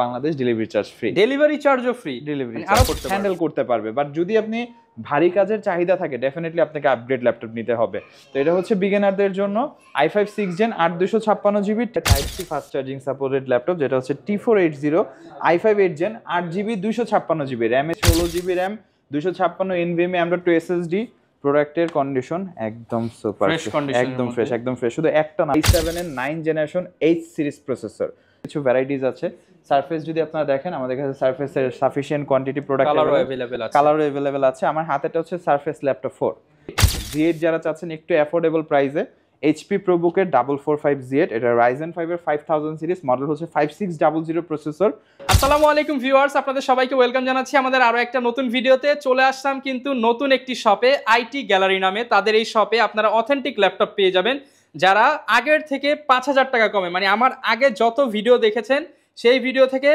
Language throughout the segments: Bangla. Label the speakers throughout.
Speaker 1: Bangladesh delivery charge free.
Speaker 2: Delivery চার্জও ফ্রি,
Speaker 1: ডেলিভারি হ্যান্ডেল করতে পারবে। বাট যদি আপনি ভারী কাজের চাহিদা থাকে ডেফিনেটলি আপনাকে আপগ্রেড ল্যাপটপ নিতে হবে। তো এটা হচ্ছে বিগিনারদের জন্য i5 6 Gen 8 256 GB type C fast charging supported laptop, যেটা হচ্ছে T480 i5 8 Gen 8GB 256GB RAM, 16GB RAM, 256 NVMe M.2 SSD। প্রোডাক্টের কন্ডিশন একদম সুপার, একদম ফ্রেশ। শুধু একটা না, i7 এর 9 জেনারেশন H সিরিজ প্রসেসর। কিছু ভ্যারাইটিস আছে। সারফেস যদি আপনারা দেখেন, আমাদের কাছে সারফেসের সাফিসিয়েন্ট কোয়ান্টিটি প্রোডাক্ট কালারও अवेलेबल আছে। আমার হাতেটা হচ্ছে সারফেস ল্যাপটপ 4 Z8 যারা চাচ্ছেন একটু অ্যাফোর্ডেবল প্রাইসে, HP ProBook-এর 445 Z8, এটা Ryzen 5 এর 5000 সিরিজ, মডেল হচ্ছে 5600 প্রসেসর।
Speaker 2: আসসালামু আলাইকুম ভিউয়ার্স, আপনাদের সবাইকে ওয়েলকাম জানাচ্ছি আমাদের আরো একটা নতুন ভিডিওতে। চলে আসলাম কিন্তু নতুন একটি শপে, আইটি গ্যালারি নামে। তাদের এই শপে আপনারা অথেন্টিক ল্যাপটপ পেয়ে যাবেন যারা আগের থেকে 5000 টাকা কমে, মানে আমার আগে যত ভিডিও দেখেছেন সেই ভিডিও থেকে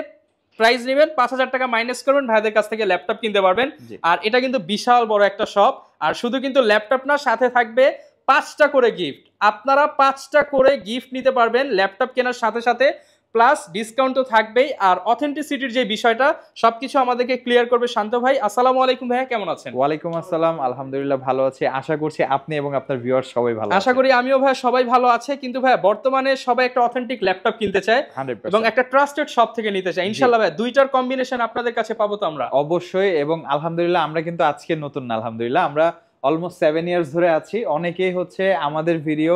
Speaker 2: প্রাইস নেবেন, 5000 টাকা মাইনাস করবেন, ভাইদের কাছ থেকে ল্যাপটপ কিনতে পারবেন। আর এটা কিন্তু বিশাল বড় একটা শপ। আর শুধু কিন্তু ল্যাপটপ না, সাথে থাকবে 5টা করে গিফট। আপনারা 5টা করে গিফট নিতে পারবেন ল্যাপটপ কেনার সাথে সাথে, প্লাস ডিসকাউন্ট তো থাকবেই। আর অথেন্টিসিটির যে বিষয়টা সবকিছু আমাদেরকে ক্লিয়ার করবে শান্ত ভাই। আসসালামু আলাইকুম ভাইয়া, কেমন আছেন?
Speaker 1: ওয়ালাইকুম আসসালাম, আলহামদুলিল্লাহ ভালো আছি। আশা করছি আপনি এবং আপনার ভিউয়ার্স সবাই ভালো আছেন।
Speaker 2: আশা করি আমিও ভাই সবাই ভালো আছে। কিন্তু ভাই বর্তমানে সবাই একটা অথেন্টিক ল্যাপটপ কিনতে চায়
Speaker 1: 100%,
Speaker 2: এবং একটা ট্রাস্টেড শপ থেকে নিতে চায়। ইনশাআল্লাহ ভাই দুইটার কম্বিনেশন আপনাদের কাছে পাবো তো আমরা?
Speaker 1: অবশ্যই। এবং আলহামদুলিল্লাহ আমরা কিন্তু আজকে নতুন না, আলহামদুলিল্লাহ আমরা অলমোস্ট 7 ইয়ার্স ধরে আছি। অনেকেই হচ্ছে আমাদের ভিডিও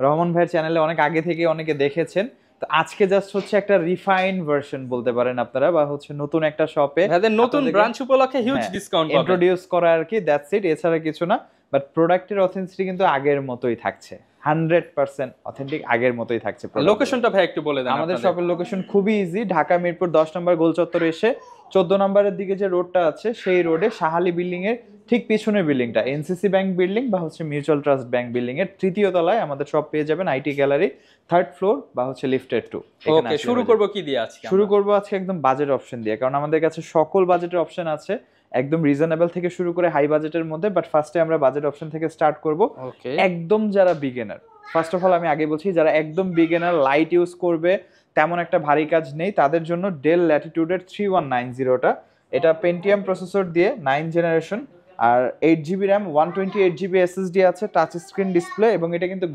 Speaker 1: রহমান ভাইয়ের চ্যানেলে অনেক আগে থেকে অনেকে দেখেছেন। তো আজকে জাস্ট হচ্ছে একটা রিফাইন্ড ভার্সন বলতে পারেন আপনারা, বা হচ্ছে নতুন একটা শপে
Speaker 2: নতুন ব্রাঞ্চ উপলক্ষে হিউজ ডিসকাউন্ট
Speaker 1: ইন্ট্রোডিউস করা আর কি, দ্যাটস ইট, এছাড়া কিছু না। বাট প্রোডাক্টের অথেন্টিসিটি কিন্তু আগের মতোই থাকছে, 100% অথেন্টিক আগের মতোই থাকছে।
Speaker 2: লোকেশনটা ভাই একটু বলে দেন।
Speaker 1: আমাদের শপের লোকেশন খুবই ইজি, ঢাকা মিরপুর 10 নম্বর গোল চত্বরে এসে 14 নম্বরের দিকে যে রোডটা আছে সেই রোডে শাহালি বিল্ডিং এর ঠিক পিছনের বিল্ডিংটা এনসিসি ব্যাংক বিল্ডিং বা হচ্ছে মিউচুয়াল ট্রাস্ট ব্যাংক বিল্ডিং এর 3য় তলায় আমাদের শপ পেয়ে যাবেন। আইটি গ্যালারি 3rd ফ্লোর বা হচ্ছে লিফটেড 2।
Speaker 2: ওকে, শুরু করব কি দিয়ে আজকে?
Speaker 1: শুরু করব আজকে একদম বাজেট অপশন দিয়ে, কারণ আমাদের কাছে সকল বাজেটের অপশন আছে, একদম রিজনেবল থেকে শুরু করে হাই বাজেটের মধ্যে। বাট ফার্স্টে আমরা বাজেট অপশন থেকে স্টার্ট করব। একদম যারা বিগিনার, ফার্স্ট অফ অল আমি আগে বলছি, যারা একদম বিগিনার, লাইট ইউজ করবে, তেমন একটা ভারী কাজ নেই, তাদের জন্য ডেল ল্যাটিটিউডের 3190টা, এটা পেন্টিয়াম প্রসেসর দিয়ে 9 জেনারেশন, আর 8GB র্যাম, 128GB SSD আছে, টাচ স্ক্রিন ডিসপ্লে, এবং এটা কিন্তু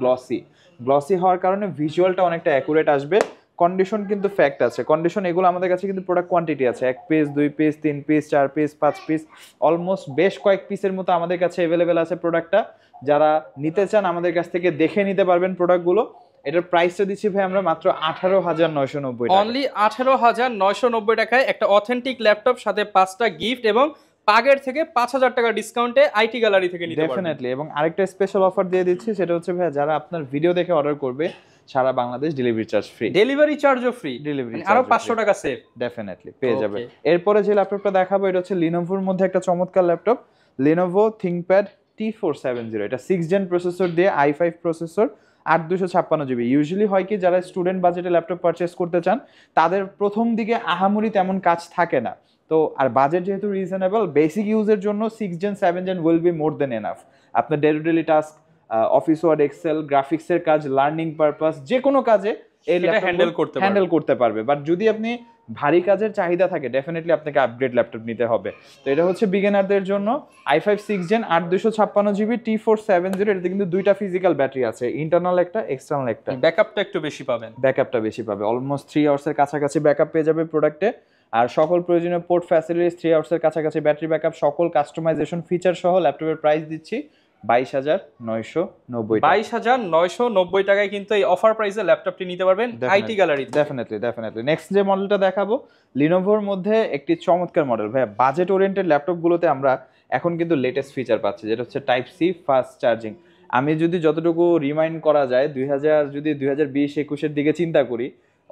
Speaker 1: গ্লসি হওয়ার কারণে ভিজুয়ালটা অনেকটা অ্যাকুরেট আসবে। কন্ডিশন কিন্তু ফ্যাক্ট আছে, কন্ডিশন এগুলো আমাদের কাছে কিন্তু প্রোডাক্ট কোয়ান্টিটি আছে, 1 piece 2 piece 3 piece 4 piece 5 piece, almost বেশ কয়েক পিসের মতো আমাদের কাছে অ্যাভেলেবেল আছে প্রোডাক্টটা। যারা নিতে চান আমাদের কাছ থেকে দেখে নিতে পারবেন প্রোডাক্টগুলো। এটার প্রাইসটা দিচ্ছি ভাই আমরা মাত্র 18990 টাকা,
Speaker 2: অনলি 18990 টাকায় একটা অথেন্টিক ল্যাপটপ, সাথে 5টা গিফট এবং আগের থেকে 5000 টাকা ডিসকাউন্টে আইটি গ্যালারি থেকে নিতে পারবেন।
Speaker 1: ডেফিনেটলি। এবং আরেকটা স্পেশাল অফার দিয়ে দিচ্ছি, সেটা হচ্ছে ভাই যারা আপনার ভিডিও দেখে অর্ডার করবে সারা Bangladesh delivery charge free.
Speaker 2: Delivery চার্জও ফ্রি,
Speaker 1: ডেলিভারি
Speaker 2: আরো 500 টাকা সেভ
Speaker 1: ডেফিনেটলি পেয়ে যাবে। এরপরে যে ল্যাপটপটা দেখাবো এটা হচ্ছে লিনোভোর মধ্যে একটা চমৎকার ল্যাপটপ, লিনোভো থিংকপ্যাড T470। এটা 6 জেন প্রসেসর দিয়ে i5 প্রসেসর, 8256GB। ইউজুয়ালি হয় কি, যারা স্টুডেন্ট বাজেটে ল্যাপটপ পারচেস করতে চান তাদের প্রথম দিকে আহামরি তেমন কাজ থাকে না, তো আর বাজেট যেহেতু রিজনেবল, বেসিক ইউজের জন্য 6 gen 7 gen will be more than enough. আপনার daily task, office word, excel, গ্রাফিক্সের কাজ, লার্নিং পারপাস, যে কোনো কাজে এই ল্যাপটপ হ্যান্ডেল করতে পারবে। বাট যদি আপনি ভারী কাজের চাহিদা থাকে ডেফিনেটলি আপনাকে আপগ্রেড ল্যাপটপ নিতে হবে। তো এটা হচ্ছে বিগিনারদের জন্য i5 6 Gen 8 256GB T470। এটাতে কিন্তু দুইটা ফিজিক্যাল ব্যাটারি আছে, ইন্টারনাল একটা, এক্সটার্নাল একটা।
Speaker 2: ব্যাকআপটা একটু বেশি পাবেন,
Speaker 1: অলমোস্ট 3 আওয়ার্সের কাছাকাছি ব্যাকআপ পেয়ে যাবে প্রোডাক্টে। আর সকল প্রয়োজনীয় পোর্ট ফ্যাসিলিটিস, 3 আওয়ার্সের কাছাকাছি ব্যাটারি ব্যাকআপ, সকল কাস্টমাইজেশন ফিচার সহ ল্যাপটপের প্রাইস দিচ্ছি 22990 টাকা।
Speaker 2: 22990 টাকায় কিন্তু এই অফার প্রাইসে ল্যাপটপটি নিতে পারবেন আইটি গ্যালারি।
Speaker 1: ডেফিনেটলি। নেক্সট যে মডেলটা দেখাবো লিনোভোর মধ্যে একটি চমৎকার মডেল ভাই, বাজেট ওরিয়েন্টেড ল্যাপটপগুলোতে আমরা এখন কিন্তু লেটেস্ট ফিচার পাচ্ছি, যেটা হচ্ছে টাইপ সি ফাস্ট চার্জিং। আমি যদি যতটুকু রিমাইন্ড করা যায়, 2020-21 দিকে চিন্তা করি,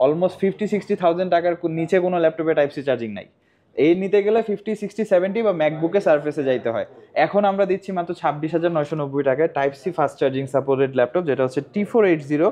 Speaker 1: অলমোস্ট 50-60,000 টাকার নিচে কোনো ল্যাপটপে টাইপ সি চার্জিং নাই। এই নিতে গেলে 50-60-70 বা ম্যাকবুকে সারফেসে যাইতে হয়। এখন আমরা দিচ্ছি মাত্র 26,990 টাকায় type C fast charging supported laptop, যেটা হচ্ছে T480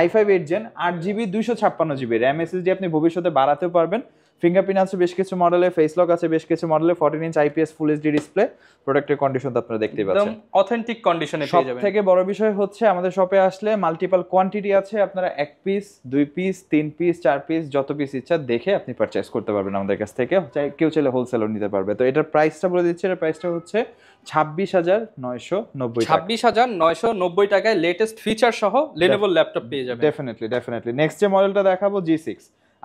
Speaker 1: i5 8 Gen 8GB 256GB RAM, SSD আপনি ভবিষ্যতে বাড়াতেও পারবেন, ফিঙ্গারপ্রিন্ট আছে বেশ কিছু মডেলে, ফেস লক আছে বেশ কিছু মডেলে, 14 inch IPS full HD display. প্রোডাক্টের কন্ডিশন তো আপনারা দেখতেই পাচ্ছেন,
Speaker 2: একদম অথেন্টিক কন্ডিশনে পেয়ে যাবেন।
Speaker 1: সবথেকে বড় বিষয় হচ্ছে আমাদের শপে আসলে মাল্টিপল কোয়ান্টিটি আছে, আপনারা 1 পিস 2 পিস 3 পিস 4 পিস যত পিস ইচ্ছা দেখে আপনি পারচেজ করতে পারবেন আমাদের কাছ থেকে, কেউ চাইলে হোলসেলও নিতে পারবে। তো এটার প্রাইসটা বলে দিচ্ছি, এর প্রাইসটা হচ্ছে 26,990 টাকা।
Speaker 2: 26,990 টাকায় লেটেস্ট ফিচার সহ Lenovo ল্যাপটপ পেয়ে যাবেন।
Speaker 1: ডেফিনেটলি নেক্সট যে মডেলটা দেখাবো G6,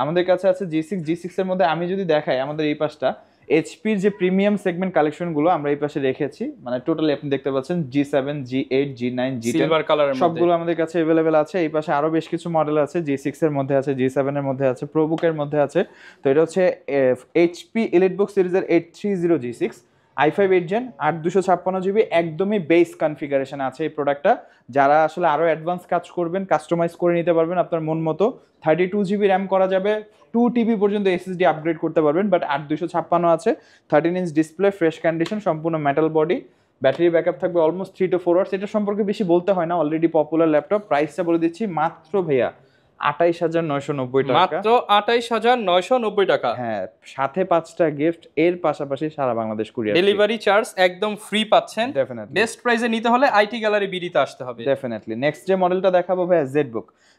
Speaker 1: আমাদের কাছে আছে G6 এর মধ্যে আমি যদি দেখাই আমাদের এই পাশটা এইচপির যে প্রিমিয়াম সেগমেন্ট কালেকশনগুলো আমরা এই পাশে রেখেছি, মানে টোটালি আপনি দেখতে পাচ্ছেন G7 G8 G9 G10
Speaker 2: silver কালারের মধ্যে
Speaker 1: সবগুলো আমাদের কাছে अवेलेबल আছে। এই পাশে আরো বেশ কিছু মডেল আছে, G6 এর মধ্যে আছে, G7 এর মধ্যে আছে, প্রোবুক এর মধ্যে আছে। তো এটা হচ্ছে এইচপি এলিটবুক সিরিজের 830 G6 i5 8 জেন 8256 জিবি, একদমই বেস কনফিগারেশন আছে এই প্রোডাক্টটা। যারা আসলে আরো অ্যাডভান্স কাজ করবেন, কাস্টমাইজ করে নিতে পারবেন আপনার মন মতো। 32 জিবি র্যাম করা যাবে, 2 টিবি পর্যন্ত এসএসডি আপগ্রেড করতে পারবেন, বাট 8256 আছে, 13 ইঞ্চ ডিসপ্লে, ফ্রেশ কন্ডিশন, সম্পূর্ণ মেটাল বডি, ব্যাটারি ব্যাকআপ থাকবে অলমোস্ট 3 to 4 আওয়ার্স। এটা সম্পর্কে বেশি বলতে হয় না, অলরেডি পপুলার ল্যাপটপ। প্রাইসটা বলে দিচ্ছি মাত্র ভাইয়া 28,990 টাকা,
Speaker 2: মাত্র 28,990 টাকা।
Speaker 1: হ্যাঁ, সাথে 5টা গিফট, এর পাশাপাশি সারা বাংলাদেশ কুরিয়ার
Speaker 2: ডেলিভারি চার্জ একদম ফ্রি পাচ্ছেন।
Speaker 1: ডেফিনেটলি
Speaker 2: বেস্ট প্রাইসে নিতে হলে আইটি গ্যালারি বিডিতে আসতে হবে।
Speaker 1: ডেফিনেটলি নেক্সট যে মডেলটা দেখাবো ভাইয়া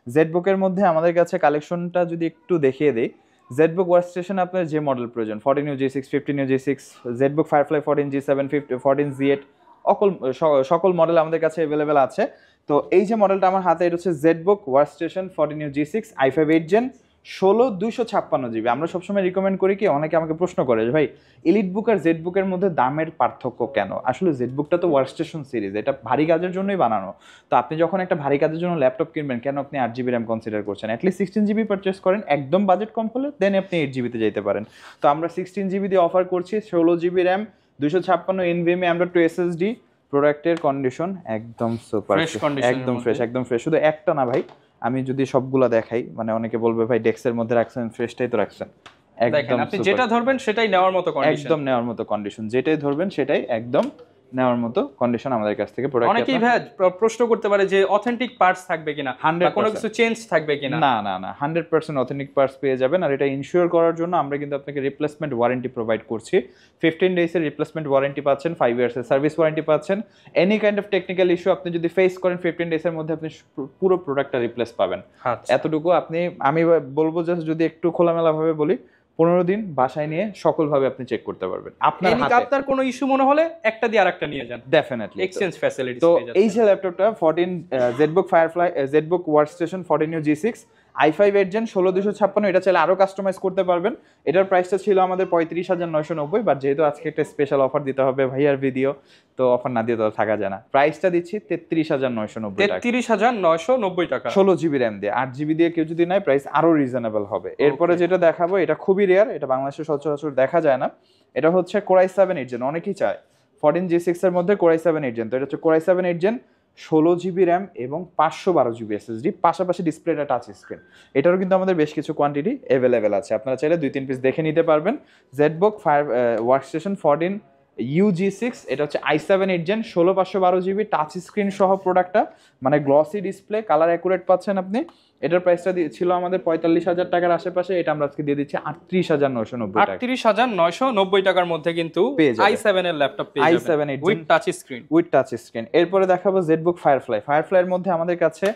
Speaker 1: জেডবুকের মধ্যে আমাদের কাছে কালেকশনটা যদি একটু দেখিয়ে দেই, জেডবুক ওয়ার্কস্টেশন আপনার যে মডেল প্রয়োজন, 14 G6 15 G6, ZBook Firefly 14 G7 14 G8 সকল মডেল আমাদের কাছে अवेलेबल আছে। তো এই যে মডেলটা আমার হাতে, এটা হচ্ছে ZBook workstation 14 G6 i5 8 gen 16 GB. আমরা সবসময় রিকমেন্ড করি কি, অনেকে আমাকে প্রশ্ন করে যে ভাই এলিটবুক আর জেডবুকের মধ্যে দামের পার্থক্য কেন? আসলে জেডবুকটা তো ওয়ার্কস্টেশন সিরিজ, এটা ভারী কাজের জন্যই বানানো। তো আপনি যখন একটা ভারী কাজের জন্য ল্যাপটপ কিনবেন, কেন আপনি 8 জিবি র্যাম কনসিডার করছেন? অ্যাটলিস্ট 16 জিবি পারচেস করেন, একদম বাজেট কম হলে দেন আপনি 8 জিবিতে যেতে পারেন। তো আমরা 16 জিবি দিয়ে অফার করছি, 16 GB RAM 256 NVMe M.2 SSD। প্রোডাক্টের কন্ডিশন একদম সুপার, একদম ফ্রেশ। শুধু একটা না ভাই, আমি যদি সবগুলা দেখাই, মানে অনেকে বলবে ভাই ডেস্কের মধ্যে রাখছেন, ফ্রেশটাই তো রাখছেন।
Speaker 2: একদম আপনি যেটা ধরবেন সেটাই নেওয়ার মতো কন্ডিশন,
Speaker 1: একদম নেওয়ার মতো কন্ডিশন, যেটাই ধরবেন সেটাই একদম নেওয়ার মতো কন্ডিশন আমাদের কাছ থেকে প্রোডাক্ট।
Speaker 2: অনেকেই ভাই প্রশ্ন করতে পারে যে অথেন্টিক পার্টস থাকবে কিনা, বা কোনো কিছু চেঞ্জ থাকবে কিনা।
Speaker 1: না 100% অথেন্টিক পার্টস পেয়ে যাবেন। আর এটা ইনশিওর করার জন্য আমরা কিন্তু আপনাকে রিপ্লেসমেন্ট ওয়ারেন্টি প্রোভাইড করছি। 15 ডেজের রিপ্লেসমেন্ট ওয়ারেন্টি পাচ্ছেন, 5 ইয়ার্সের সার্ভিস ওয়ারেন্টি পাচ্ছেন। Any kind of technical issue আপনি যদি ফেস করেন, 15 ডেজের মধ্যে আপনি পুরো প্রোডাক্টটা রিপ্লেস পাবেন। এতটুকু আমি বলবো যে যদি একটু খোলামেলা ভাবে বলি, 15 দিন বাসায় নিয়ে সকলভাবে আপনি চেক করতে পারবেন।
Speaker 2: আপনার কোনো ইস্যু মনে হলে একটা দিয়ে আরেকটা নিয়ে যান,
Speaker 1: ডেফিনেটলি
Speaker 2: এক্সচেঞ্জ ফ্যাসিলিটি।
Speaker 1: তো এই যে ল্যাপটপটা 14 ZBook Firefly ZBook workstation 14 G6 i5 8 Gen 16256, এটা চাইলে আরো কাস্টমাইজ করতে পারবেন। এটার প্রাইসটা ছিল আমাদের 35,990, বাট যেহেতু আজকে একটা স্পেশাল অফার দিতে হবে ভাইয়ার ভিডিও, তো অফার না দিয়ে তো থাকা যায় না। প্রাইসটা দিচ্ছি 33,990 টাকা,
Speaker 2: 33,990 টাকা,
Speaker 1: 16 জিবি র্যাম দিয়ে। 8 জিবি দিয়ে কেউ যদি নেয় প্রাইস আরো রিজনেবল হবে। এরপরে যেটা দেখাবো, এটা খুবই রেয়ার, এটা বাংলাদেশে সচরাচর দেখা যায় না। এটা হচ্ছে Core i7 8 জেন, অনেকেই চায় 14 G6 এর মধ্যে Core i7 8 জেন। তো এটা হচ্ছে Core i7 8 gen, 16 GB RAM এবং 512 জিবি এসএসডি, পাশাপাশি ডিসপ্লেটা টাচ স্ক্রিন। এটারও কিন্তু আমাদের বেশ কিছু কোয়ান্টিটি अवेलेबल আছে, আপনারা চাইলে 2-3 পিস দেখে নিতে পারবেন। জেডবুক ওয়ার্কস্টেশন 14 UG6, এটা হচ্ছে i7 8 gen 16512 GB, touch screen সহ প্রোডাক্টটা, মানে গ্লসি ডিসপ্লে, কালার অ্যাকুরেট পাচ্ছেন আপনি। এটার প্রাইসটা ছিল আমাদের 45,000 টাকার আশেপাশে, এটা আমরা আজকে দিয়ে দিচ্ছি 38,990 টাকা।
Speaker 2: 38,990 টাকার মধ্যে কিন্তু i7 এর ল্যাপটপ পেয়ে যাবেন, i7 8 উইথ টাচ স্ক্রিন। এরপরে দেখাবো জেডবুক ফায়ারফ্লাইয়ের মধ্যে আমাদের কাছে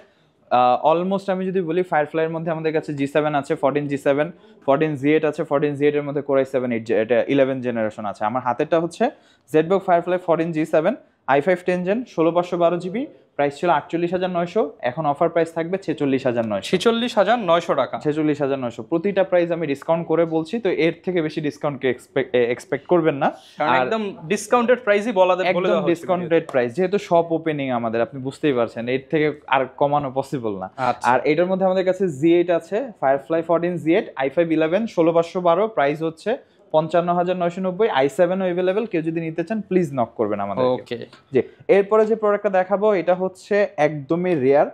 Speaker 2: অলমোস্ট আমি যদি বলি, ফায়ারফ্লাইয়ের মধ্যে আমাদের কাছে G7 আছে, 14 G7, 14 Z8 আছে, 14 Z8 এর মধ্যে Core i7 8 এটা 11 জেনারেশন আছে। আমার হাতেরটা হচ্ছে ZBook Firefly 14 G7 i5 10 Gen 16512 GB, price ছিল 48,900, এখন অফার প্রাইস থাকবে 46,900 টাকা।
Speaker 1: 46,900 প্রতিটা প্রাইস আমি ডিসকাউন্ট করে বলছি, তো এর থেকে বেশি ডিসকাউন্ট এক্সপেক্ট করবেন না,
Speaker 2: কারণ একদম ডিসকাউন্টেড প্রাইসই বলে দেওয়া হচ্ছে,
Speaker 1: একদম ডিসকাউন্টেড প্রাইস, যেহেতু শপ ওপেনিং আমাদের, আপনি বুঝতেই পারছেন, এর থেকে আর কমানো পসিবল না। আর এটার মধ্যে আমাদের কাছে Z8 আছে, ফায়ারফ্লাই 14 Z8 i5 11 16512, প্রাইস হচ্ছে 55,990, i7 ও अवेलेबल, কেউ যদি নিতে চান প্লিজ নক করবেন আমাদেরকে। জি, এরপরে যে প্রোডাক্টটা দেখাবো, এটা হচ্ছে একদমই রেয়ার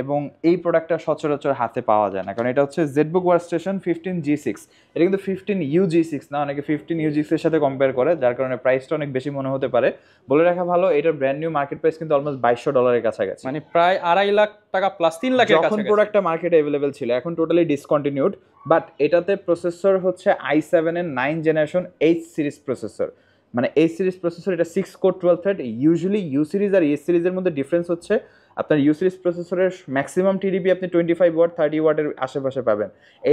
Speaker 1: এবং এই প্রোডাক্টটা সচরাচর হাতে পাওয়া যায় না, কারণ এটা হচ্ছে জেটবুক ওয়ার্কস্টেশন 15G6। এটা কিন্তু 15UG6 না, অনেকে 15UG6 এর সাথে কম্পেয়ার করে, যার কারণে প্রাইসটা অনেক বেশি মনে হতে পারে। বলে রাখা ভালো, এটার ব্র্যান্ড নিউ মার্কেট প্রাইস কিন্তু অলমোস্ট $2200 কাছাকাছি,
Speaker 2: মানে প্রায় 2.5 লাখ টাকা প্লাস 3 লাখের কাছাকাছি।
Speaker 1: যখন প্রোডাক্টটা মার্কেটে अवेलेबल ছিল, এখন টোটালি ডিসকন্টিনিউড। বাট এটাতে প্রসেসর হচ্ছে i7 এর 9 জেনারেশন H সিরিজ প্রসেসর, মানে H সিরিজ প্রসেসর, এটা 6 core 12 thread. Usually U series আর এস সিরিজের মধ্যে ডিফারেন্স হচ্ছে আপনার ইউ সিরিজ প্রসেসরের ম্যাক্সিমাম টিডিপি আপনি 25 ওয়াট 30 ওয়াটের আশেপাশে পাবেন,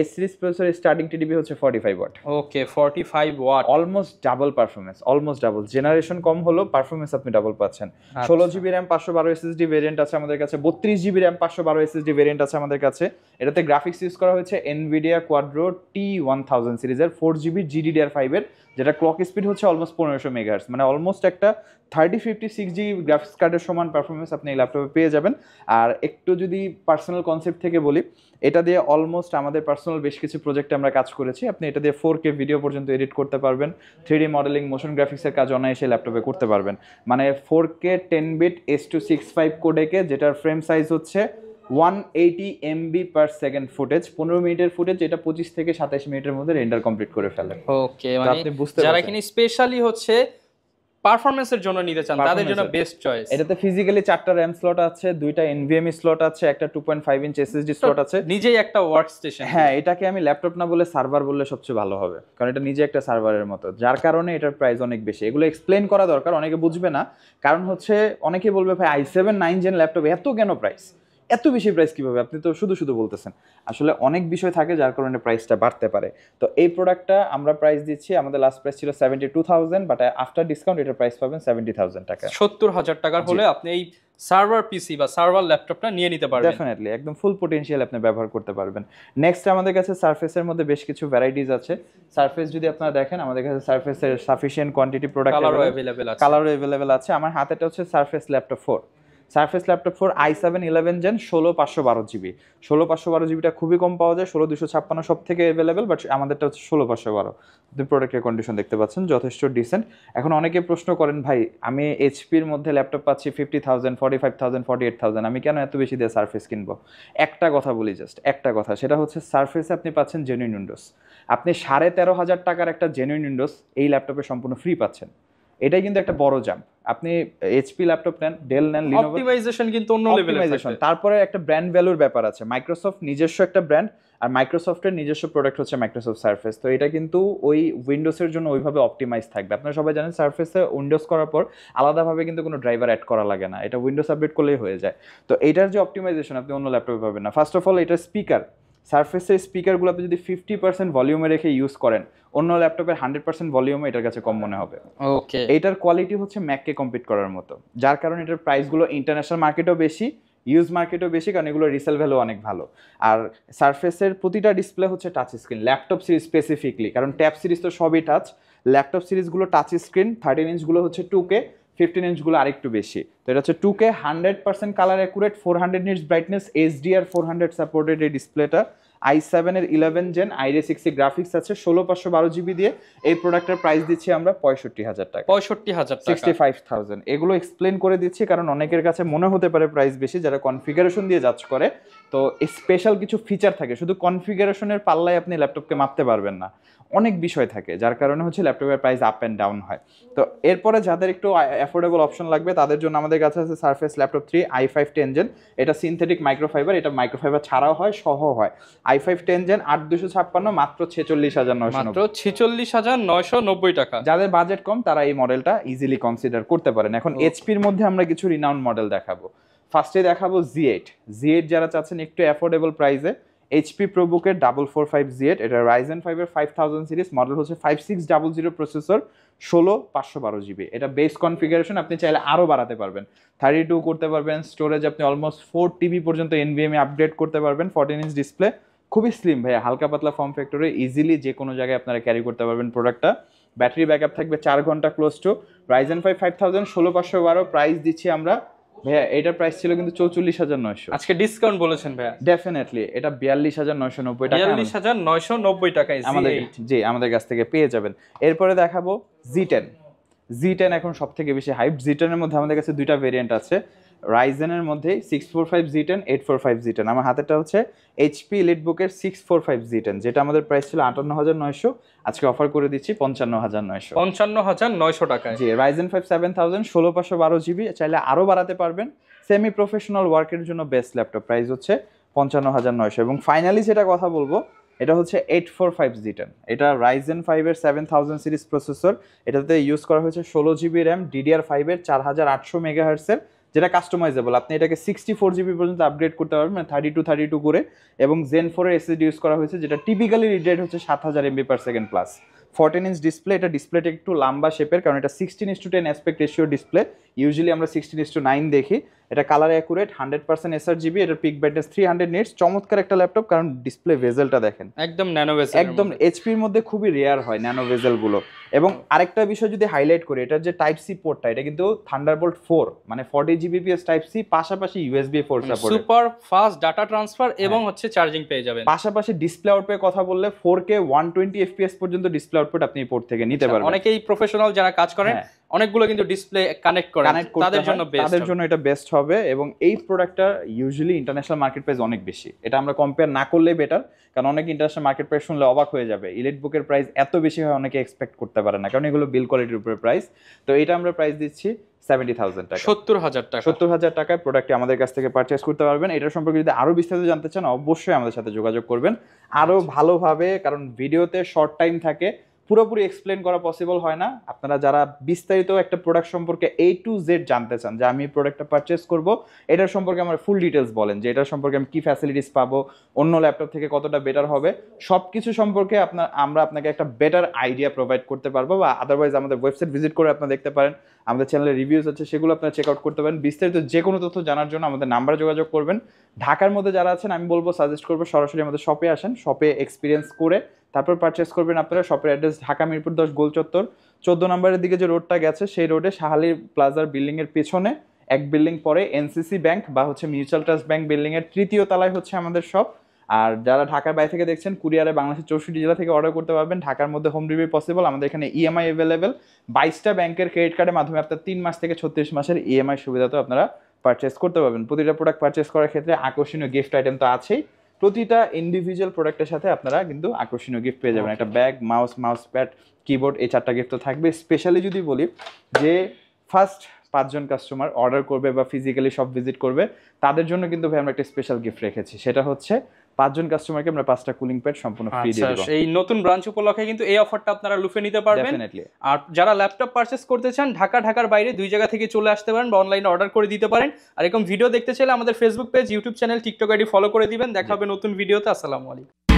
Speaker 1: H সিরিজ প্রসেসরের স্টার্টিং টিডিপি হচ্ছে 45 watt.
Speaker 2: Okay, 45 watt,
Speaker 1: almost double performance, almost double. Generation কম হলো, পারফরমেন্স আপনি ডাবল পাচ্ছেন। 16GB র্যাম 512 এসএসডি ভেরিয়েন্ট আছে আমাদের কাছে, 32GB র্যাম 512 এসএসডি ভেরিয়েন্ট আছে আমাদের কাছে। এটাতে গ্রাফিক্স ইউজ করা হয়েছে এনভিডিয়া কোয়াড্রো T1000 সিরিজের 4GB GDDR5 এর, যেটা ক্লক স্পিড হচ্ছে অলমোস্ট 1500 মেগাহার্টজ, মানে অলমোস্ট একটা 3050-60 গ্রাফিক্স কার্ডের সমান পারফরমেন্স আপনি এই ল্যাপটপে পেয়ে যাবেন। আর একটু যদি পার্সোনাল কনসেপ্ট থেকে বলি, এটা দিয়ে অলমোস্ট আমাদের পার্সোনাল বেশ কিছু প্রজেক্টে আমরা কাজ করেছি। আপনি এটা দিয়ে 4K ভিডিও পর্যন্ত এডিট করতে পারবেন, 3D মডেলিং, মোশন গ্রাফিক্সের কাজ অনায়াসে ল্যাপটপে করতে পারবেন। মানে 4K 10 বিট H.265 কোডেকে, যেটার ফ্রেম সাইজ হচ্ছে 180 MB/s ফুটেজ, 15 মিনিটের ফুটেজ, এটা 25 থেকে 27 মিনিটের মধ্যে রেন্ডার কমপ্লিট করে ফেলে।
Speaker 2: ওকে, মানে
Speaker 1: আপনি বুঝতে
Speaker 2: যারা
Speaker 1: পারছেন
Speaker 2: কিনা স্পেশালি হচ্ছে পারফরম্যান্সের জন্য নিতে চান তাদের জন্য বেস্ট চয়েস।
Speaker 1: এটাতে ফিজিক্যালি 4টা র্যাম স্লট আছে, 2টা NVMe স্লট আছে, একটা 2.5 ইঞ্চ SSD স্লট আছে,
Speaker 2: নিজেই একটা ওয়ার্ক স্টেশন।
Speaker 1: হ্যাঁ, এটাকে আমি ল্যাপটপ না বলে সার্ভার বললে সবচেয়ে ভালো হবে, কারণ এটা নিজে একটা সার্ভারের মতো, যার কারণে এটার প্রাইস অনেক বেশি। এগুলো এক্সপ্লেন করা দরকার, অনেকে বুঝবে না। কারণ হচ্ছে অনেকে বলবে ভাই i7 9 জেন ল্যাপটপ এত কেন প্রাইস, এত বেশি প্রাইস কিভাবে, আপনি তো শুধু শুধু বলতেছেন। আসলে অনেক বিষয় থাকে যার কারণে প্রাইসটা বাড়তে পারে। তো এই প্রোডাক্টটা আমরা প্রাইস দিচ্ছি, আমাদের লাস্ট প্রাইস ছিল 72,000, বাট আফটার ডিসকাউন্ট এটার প্রাইস পাবেন 70,000 টাকা।
Speaker 2: 70,000 টাকার হলে আপনি এই সার্ভার পিসি বা সার্ভার ল্যাপটপটা নিয়ে নিতে পারবেন।
Speaker 1: ডেফিনেটলি একদম ফুল পোটেনশিয়াল আপনি ব্যবহার করতে পারবেন। নেক্সট আমাদের কাছে সারফেসের মধ্যে বেশ কিছু ভ্যারাইটিস আছে। সারফেস যদি আপনারা দেখেন, আমাদের কাছে সারফেসের সাফিসিয়েন্ট কোয়ান্টিটি প্রোডাক্ট কালারও অ্যাভেলেবেল আছে। আমার হাতেটা হচ্ছে Surface laptop 4, Surface laptop 4 i7 11 Gen 16512GB। 16512GBটা খুবই কম পাওয়া যায়, 16256 সব থেকে অ্যাভেলেবেল, বাট আমাদেরটা হচ্ছে 16512। আপনি প্রোডাক্টের কন্ডিশন দেখতে পাচ্ছেন যথেষ্ট ডিসেন্ট। এখন অনেকে প্রশ্ন করেন, ভাই আমি এইচপির মধ্যে ল্যাপটপ পাচ্ছি 50,000, 45,000, 48,000, আমি কেন এত বেশি দিয়ে সারফেস কিনবো? একটা কথা বলি, জাস্ট একটা কথা, সেটা হচ্ছে সারফেসে আপনি পাচ্ছেন জেনুইন উইন্ডোজ। আপনি 13,500 টাকার একটা জেনুইন উইন্ডোজ এই ল্যাপটপে সম্পূর্ণ ফ্রি পাচ্ছেন। এটাই কিন্তু একটা বড় জাম্প। আপনি এইচপি ল্যাপটপ নেন, ডেল নেন, লিনোভো,
Speaker 2: অপটিমাইজেশন কিন্তু অন্য লেভেলের থাকে।
Speaker 1: তারপরে একটা ব্র্যান্ড ভ্যালুর ব্যাপার আছে। মাইক্রোসফট নিজস্ব একটা ব্র্যান্ড, আর মাইক্রোসফটের নিজস্ব প্রোডাক্ট হচ্ছে মাইক্রোসফট সারফেস। তো এটা কিন্তু ওই উইন্ডোজের জন্য ওইভাবে অপটিমাইজ থাকবে। আপনারা সবাই জানেন সারফেসে উইন্ডোজ করার পর আলাদাভাবে কিন্তু কোনো ড্রাইভার অ্যাড করা লাগে না, এটা উইন্ডোজ আপডেট করলেই হয়ে যায়। তো এটার যে অপটিমাইজেশন আপনি অন্য ল্যাপটপে পাবেন না। ফার্স্ট অফ অল, এটার স্পিকার, সারফেসের স্পিকারগুলো আপনি যদি 50% ভলিউমে রেখে ইউজ করেন, অন্য ল্যাপটপের 100% ভলিউমে এটার কাছে কম মনে হবে।
Speaker 2: ওকে,
Speaker 1: এটার কোয়ালিটি হচ্ছে ম্যাককে কম্পিট করার মতো, যার কারণে এটার প্রাইসগুলো ইন্টারন্যাশনাল মার্কেটও বেশি, ইউজ মার্কেটও বেশি, কারণ এগুলো রিসেল ভ্যালু অনেক ভালো। আর সারফেসের প্রতিটা ডিসপ্লে হচ্ছে touch screen, laptop series specifically, কারণ ট্যাব সিরিজ তো সবই টাচ, ল্যাপটপ সিরিজগুলো টাচ স্ক্রিন। 13 ইঞ্চগুলো হচ্ছে 2K, 15 ইঞ্চগুলো আরেকটু বেশি। তো এটা হচ্ছে 2K 100% colour accurate, 400 nits brightness, HDR 400 supported এই ডিসপ্লেটা। i7 এর 11 জেন i360 গ্রাফিক্স আছে, 16512GB দিয়ে। এই প্রোডাক্টের প্রাইস দিচ্ছি আমরা 65,000 টাকা।
Speaker 2: 65,000 টাকা,
Speaker 1: 65,000। এগুলো এক্সপ্লেন করে দিচ্ছি কারণ অনেকের কাছে মনে হতে পারে প্রাইস বেশি, যারা কনফিগারেশন দিয়ে জাজ করে। তো স্পেশাল কিছু ফিচার থাকে, শুধু কনফিগারেশনের পাল্লায় আপনি ল্যাপটপকে মাপতে পারবেন না, অনেক বিষয় থাকে, যার কারণে হচ্ছে ল্যাপটপের প্রাইস আপ অ্যান্ড ডাউন হয়। তো এরপরে যাদের একটু অ্যাফোর্ডেবল অপশন লাগবে তাদের জন্য আমাদের কাছে আছে সারফেস ল্যাপটপ 3 i5 10 জেন। এটা সিনথেটিক মাইক্রোফাইবার, এটা মাইক্রোফাইবার ছাড়াও হয়, সহ হয়। i5 10 জেন 8256, মাত্র 46,990,
Speaker 2: মাত্র 46,990 টাকা।
Speaker 1: যাদের বাজেট কম তারা এই মডেলটা ইজিলি কনসিডার করতে পারেন। এখন এইচপির মধ্যে আমরা কিছু রিনাউন্ড মডেল দেখাবো। ফার্স্টে দেখাবো Z8 যারা চাচ্ছেন একটু অ্যাফোর্ডেবল প্রাইসে, এইচপি প্রোবুকের 445 Z8, এটা রাইজেন 5 এর 5000 সিরিজ, মডেল হচ্ছে 5600 প্রসেসর, 16512GB। এটা বেস কনফিগারেশন, আপনি চাইলে আরও বাড়াতে পারবেন, 32 করতে পারবেন। স্টোরেজ আপনি অলমোস্ট 4TB পর্যন্ত NVMe আপডেট করতে পারবেন। 14 ইঞ্চ ডিসপ্লে, খুবই স্লিম ভাইয়া, হালকা পাতলা ফর্ম ফ্যাক্টরে, ইজিলি যে কোনো জায়গায় আপনারা ক্যারি করতে পারবেন প্রোডাক্টটা। ব্যাটারি ব্যাকআপ থাকবে 4 ঘন্টা ক্লোজ টু। রাইজেন 5 5000, 16512 প্রাইস দিচ্ছি আমরা ভাইয়া। এটার প্রাইস ছিল কিন্তু 44,900,
Speaker 2: আজকে ডিসকাউন্ট বলেছেন ভাইয়া।
Speaker 1: ডেফিনেটলি এটা 42,990 টাকা,
Speaker 2: 42,990 টাকায়
Speaker 1: আমাদের কাছ থেকে পেয়ে যাবেন। এরপরে দেখাবো Z10 এখন সব থেকে বেশি হাইপ। Z10 এর মধ্যে আমাদের কাছে দুইটা ভেরিয়েন্ট আছে, রাইজেনের মধ্যে 645 Z10 845 Z10, আমার হাতেটা হচ্ছে এইচপি এলিটবুকের 645 Z10, যেটা আমাদের প্রাইস ছিল 58900, আজকে অফার করে দিচ্ছি 55900।
Speaker 2: 55900 টাকায়।
Speaker 1: জি, Ryzen 5 7000 16512 GB, চাইলে আরো বাড়াতে পারবেন। সেমি প্রফেশনাল ওয়ার্কের জন্য বেস্ট ল্যাপটপ, প্রাইস হচ্ছে 55900। এবং ফাইনালি যেটা কথা বলবো এটা হচ্ছে 845 Z10, এটা Ryzen 5 এর 7000 সিরিজ প্রসেসর, এটাতে ইউজ করা হয়েছে 16 GB র্যাম, DDR5 এর 4800 মেগাহার্টজ এর, যেটা কাস্টমাইজেবল, আপনি এটাকে 64 GB পর্যন্ত আপগ্রেড করতে পারবেন, মানে 32 করে। এবং Zen 4 এর SSD ইউজ করা হয়েছে, যেটা টিপিক্যালি রিড রেট হচ্ছে 7000 MB/s প্লাস। 14 ইঞ্চ ডিসপ্লে, এটা ডিসপ্লেটা একটু লম্বা শেপের, কারণ এটা 16:10 অ্যাসপেক্ট রেশিও ডিসপ্লে, ইউজুয়ালি আমরা 16:9 দেখি। এটা কালার অ্যাকুরেট, 100% sRGB, এটার পিক ব্রাইটনেস 300 নিটস। চমৎকার একটা ল্যাপটপ, কারণ ডিসপ্লে ভেজেলটা দেখেন
Speaker 2: একদম ন্যানো ভেজেল,
Speaker 1: একদম এইচপির মধ্যে খুবই রেয়ার হয় ন্যানো ভেজেল গুলো। এবং আরেকটা বিষয় যদি হাইলাইট করি, এটার যে টাইপ সি পোর্টটা, এটা কিন্তু থান্ডারবোল্ট 4, মানে 40 Gbps টাইপ সি, পাশাপাশি USB 4 support,
Speaker 2: super fast data transfer এবং হচ্ছে চার্জিং পেয়ে যাবেন।
Speaker 1: পাশাপাশি ডিসপ্লে আউটপুটের কথা বললে 4K 120 FPS পর্যন্ত ডিসপ্লে আউটপুট আপনি এই পোর্ট থেকে নিতে পারবেন।
Speaker 2: অনেকেই প্রফেশনাল যারা কাজ করেন অনেকগুলো কিন্তু ডিসপ্লে কানেক্ট করেন, তাদের জন্য বেস্ট,
Speaker 1: তাদের জন্য এটা বেস্ট হবে। এবং এই প্রোডাক্টটা ইউজুয়ালি ইন্টারন্যাশনাল মার্কেট প্রাইস অনেক বেশি, এটা আমরা কম্পেয়ার না করলেই বেটার, কারণ অনেক ইন্টারন্যাশনাল মার্কেট প্রাইস শুনলে অবাক হয়ে যাবে। ইলিটবুকের প্রাইস এত বেশি হয় অনেকে এক্সপেক্ট করতে পারে না, কারণ এগুলো বিল কোয়ালিটির উপরে প্রাইস। তো এটা আমরা প্রাইস দিচ্ছি 70,000 টাকা,
Speaker 2: 70,000 টাকা।
Speaker 1: 70,000 টাকায় প্রোডাক্টটি আমাদের কাছ থেকে পারচেস করতে পারবেন। এটার সম্পর্কে যদি আরো বিস্তারিত জানতে চান অবশ্যই আমাদের সাথে যোগাযোগ করবেন আরো ভালোভাবে, কারণ ভিডিওতে শর্ট টাইম থাকে, পুরোপুরি এক্সপ্লেন করা পসিবল হয় না। আপনারা যারা বিস্তারিত একটা প্রোডাক্ট সম্পর্কে A to Z জানতে চান, যে আমি এই প্রোডাক্টটা পারচেস করব, এটার সম্পর্কে আমার ফুল ডিটেলস বলেন, যে এটার সম্পর্কে আমি কি ফ্যাসিলিটিস পাবো, অন্য ল্যাপটপ থেকে কতটা বেটার হবে, সবকিছু সম্পর্কে আমরা আপনাকে একটা বেটার আইডিয়া প্রোভাইড করতে পারবো। বা আদারওয়াইজ আমাদের ওয়েবসাইট ভিজিট করে আপনারা দেখতে পারেন, আমাদের চ্যানেলে রিভিউজ আছে, সেগুলো আপনারা চেক আউট করতে পারেন। বিস্তারিত যে কোনো তথ্য জানার জন্য আমাদের নাম্বারে যোগাযোগ করবেন। ঢাকার মধ্যে যারা আছেন আমি বলবো, সাজেস্ট করবো সরাসরি আমাদের শপে আসেন, শপে এক্সপিরিয়েন্স করে তারপর পারচেস করবেন আপনারা। শপের অ্যাড্রেস ঢাকা মিরপুর 10 গোল চত্বর, 14 নম্বরের দিকে যে রোডটা গেছে সেই রোডে শাহালি প্লাজার বিল্ডিং এর পেছনে এক বিল্ডিং পরে এনসিসি ব্যাংক বা হচ্ছে মিউচুয়াল ট্রাস্ট ব্যাংক বিল্ডিং এর 3য় তলায় হচ্ছে আমাদের শপ। আর যারা ঢাকার বাইরে থেকে দেখছেন, কুরিয়ারে বাংলাদেশের 64 জেলা থেকে অর্ডার করতে পারবেন, ঢাকার মধ্যে হোম ডেলিভারি পসিবল। আমাদের এখানে ইএমআই অ্যাভেলেবেল, 22টা ব্যাংকের ক্রেডিট কার্ডের মাধ্যমে আপনার 3 মাস থেকে 36 মাসের ইএমআই সুবিধাতেও আপনারা পারচেস করতে পারবেন। প্রতিটা প্রোডাক্ট পারচেস করার ক্ষেত্রে আকর্ষণীয় গিফট আইটেম তো আছেই, প্রতিটা ইন্ডিভিজুয়াল প্রোডাক্টের সাথে আপনারা কিন্তু আকর্ষণীয় গিফট পেয়ে যাবেন। একটা ব্যাগ, মাউস প্যাড, কিবোর্ড, এই 4টা গিফট তো থাকবে। স্পেশালি যদি বলি যে ফার্স্ট 5 জন কাস্টমার অর্ডার করবে বা ফিজিক্যালি শপ ভিজিট করবে, তাদের জন্য কিন্তু ভাই আমরা একটা স্পেশাল গিফট রেখেছি, সেটা হচ্ছে 5 জন কাস্টমারকে আমরা 5টা কুলিং প্যাড সম্পূর্ণ ফ্রি দিয়ে দেব।
Speaker 2: এই নতুন ব্রাঞ্চ উপলক্ষে কিন্তু এই অফারটা আপনারা লুফে নিতে পারবেন। আর যারা ল্যাপটপ পারচেস করতে চান, ঢাকার বাইরে 2 জায়গা থেকে চলে আসতে পারেন বা অনলাইনে অর্ডার করে দিতে পারেন। আর এরকম ভিডিও দেখতে চাইলে আমাদের Facebook page, YouTube channel, TikTok ID follow করে দিবেন। দেখা হবে নতুন ভিডিওতে। আসসালামু আলাইকুম।